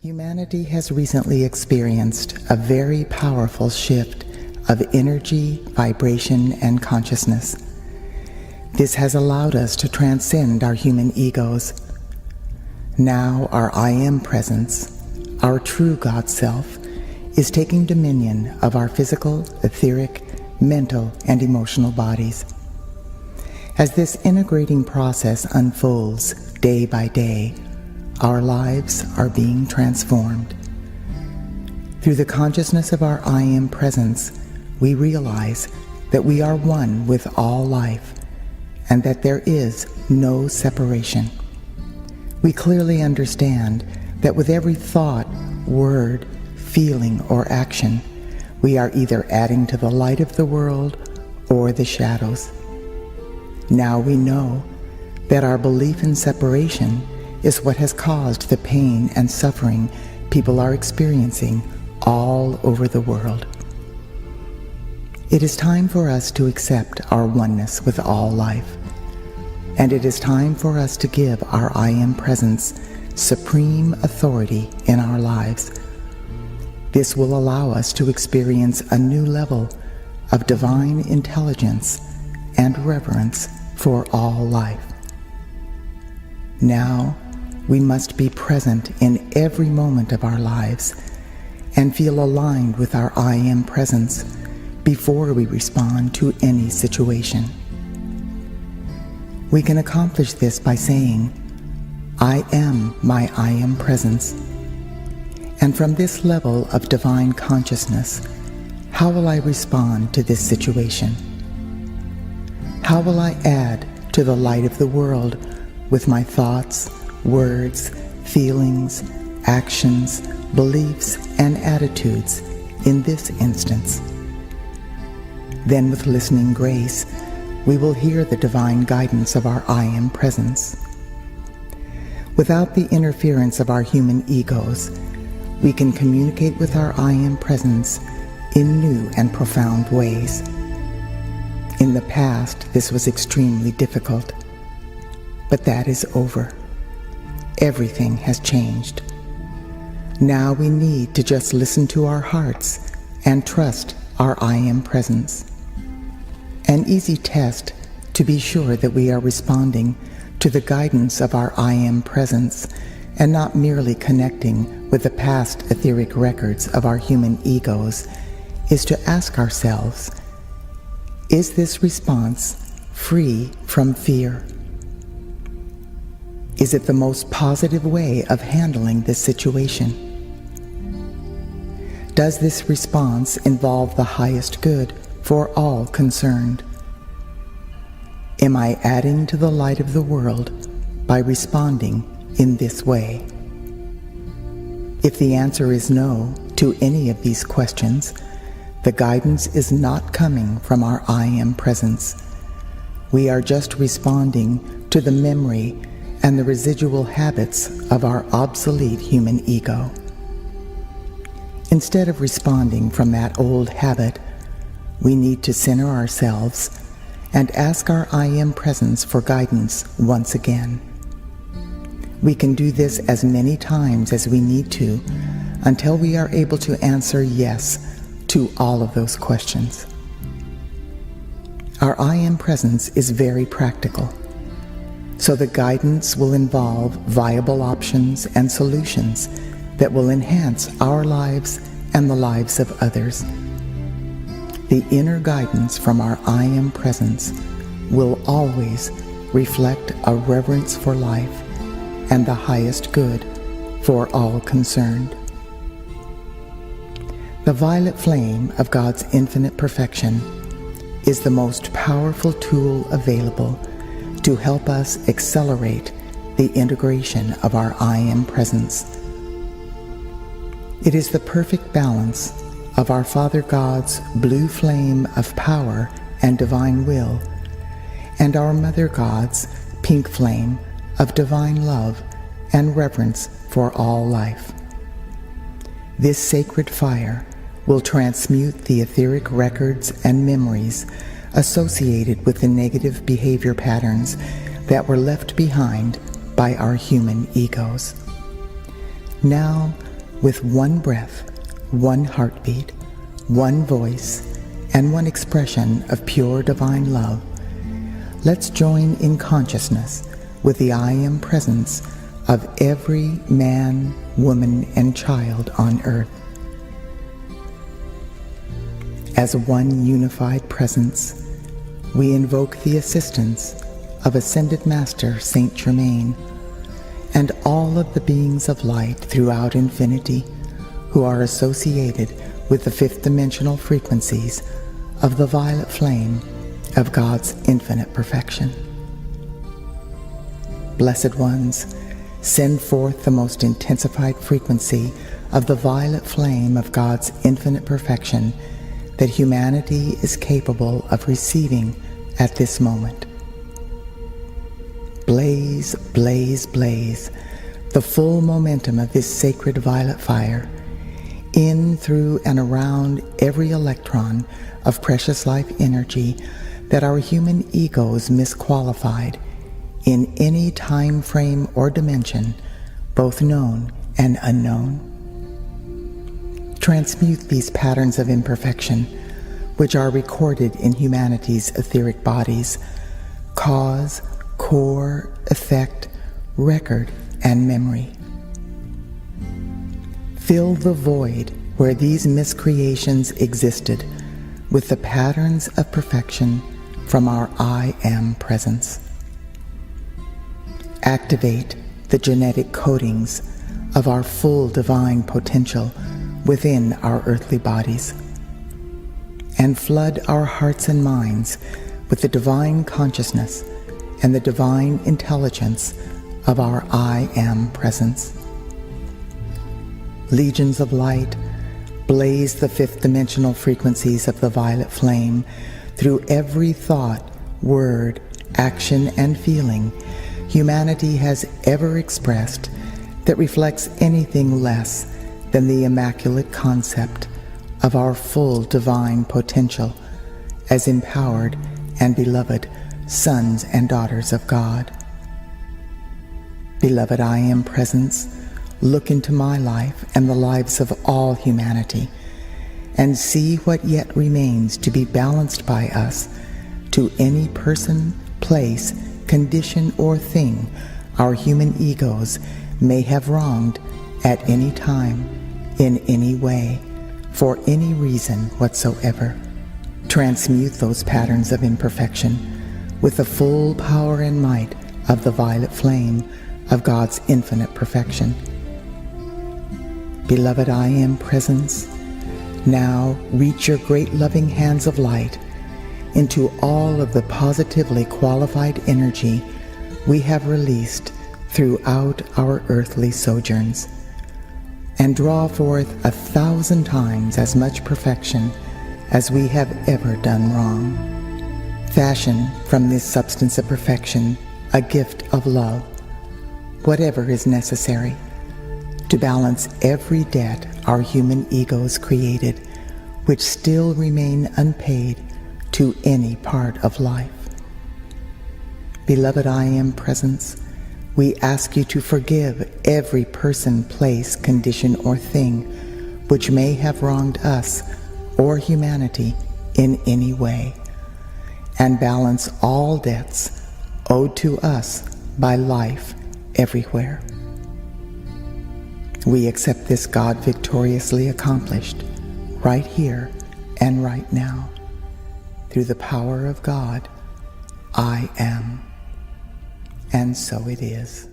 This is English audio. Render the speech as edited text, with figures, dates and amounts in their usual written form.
Humanity has recently experienced a very powerful shift of energy, vibration, and consciousness. This has allowed us to transcend our human egos. Now our I Am presence, our true God Self, is taking dominion of our physical, etheric, mental, and emotional bodies. As this integrating process unfolds day by day, our lives are being transformed. Through the consciousness of our I Am presence, we realize that we are one with all life and that there is no separation. We clearly understand that with every thought, word, feeling, or action, we are either adding to the light of the world or the shadows. Now we know that our belief in separation is what has caused the pain and suffering people are experiencing all over the world. It is time for us to accept our oneness with all life, and it is time for us to give our I Am presence supreme authority in our lives. This will allow us to experience a new level of divine intelligence and reverence for all life. Now, we must be present in every moment of our lives and feel aligned with our I Am presence before we respond to any situation. We can accomplish this by saying, I am my I Am presence. And from this level of divine consciousness, how will I respond to this situation? How will I add to the light of the world with my thoughts, words, feelings, actions, beliefs, and attitudes in this instance? Then with listening grace, we will hear the divine guidance of our I Am presence. Without the interference of our human egos, we can communicate with our I Am presence in new and profound ways. In the past, this was extremely difficult, but that is over. Everything has changed. Now we need to just listen to our hearts and trust our I Am presence. An easy test to be sure that we are responding to the guidance of our I Am presence and not merely connecting with the past etheric records of our human egos is to ask ourselves, is this response free from fear? Is it the most positive way of handling this situation? Does this response involve the highest good for all concerned? Am I adding to the light of the world by responding in this way? If the answer is no to any of these questions, the guidance is not coming from our I Am presence. We are just responding to the memory and the residual habits of our obsolete human ego. Instead of responding from that old habit, we need to center ourselves and ask our I Am presence for guidance once again. We can do this as many times as we need to until we are able to answer yes to all of those questions. Our I Am presence is very practical, so the guidance will involve viable options and solutions that will enhance our lives and the lives of others. The inner guidance from our I Am presence will always reflect a reverence for life and the highest good for all concerned. The violet flame of God's infinite perfection is the most powerful tool available to help us accelerate the integration of our I Am presence. It is the perfect balance of our Father God's blue flame of power and divine will, and our Mother God's pink flame of divine love and reverence for all life. This sacred fire will transmute the etheric records and memories associated with the negative behavior patterns that were left behind by our human egos. Now, with one breath, one heartbeat, one voice, and one expression of pure divine love, let's join in consciousness with the I Am presence of every man, woman, and child on earth. As one unified presence, we invoke the assistance of Ascended Master Saint Germain and all of the beings of light throughout infinity who are associated with the fifth dimensional frequencies of the violet flame of God's infinite perfection. Blessed ones, send forth the most intensified frequency of the violet flame of God's infinite perfection that humanity is capable of receiving at this moment. Blaze, blaze, blaze the full momentum of this sacred violet fire in, through, and around every electron of precious life energy that our human egos misqualified in any time frame or dimension, both known and unknown. Transmute these patterns of imperfection, which are recorded in humanity's etheric bodies, cause, core, effect, record, and memory. Fill the void where these miscreations existed with the patterns of perfection from our I Am presence. Activate the genetic codings of our full divine potential within our earthly bodies, and flood our hearts and minds with the divine consciousness and the divine intelligence of our I Am presence. Legions of light, blaze the fifth dimensional frequencies of the violet flame through every thought, word, action, and feeling humanity has ever expressed that reflects anything less than the immaculate concept of our full divine potential as empowered and beloved sons and daughters of God. Beloved I Am presence, look into my life and the lives of all humanity and see what yet remains to be balanced by us to any person, place, condition, or thing our human egos may have wronged at any time, in any way, for any reason whatsoever. Transmute those patterns of imperfection with the full power and might of the violet flame of God's infinite perfection. Beloved I Am presence, now reach your great loving hands of light into all of the positively qualified energy we have released throughout our earthly sojourns, and draw forth 1,000 times as much perfection as we have ever done wrong. Fashion from this substance of perfection a gift of love, whatever is necessary, to balance every debt our human egos created, which still remain unpaid to any part of life. Beloved I Am presence, we ask you to forgive every person, place, condition, or thing which may have wronged us or humanity in any way, and balance all debts owed to us by life everywhere. We accept this God victoriously accomplished right here and right now. Through the power of God, I Am. And so it is.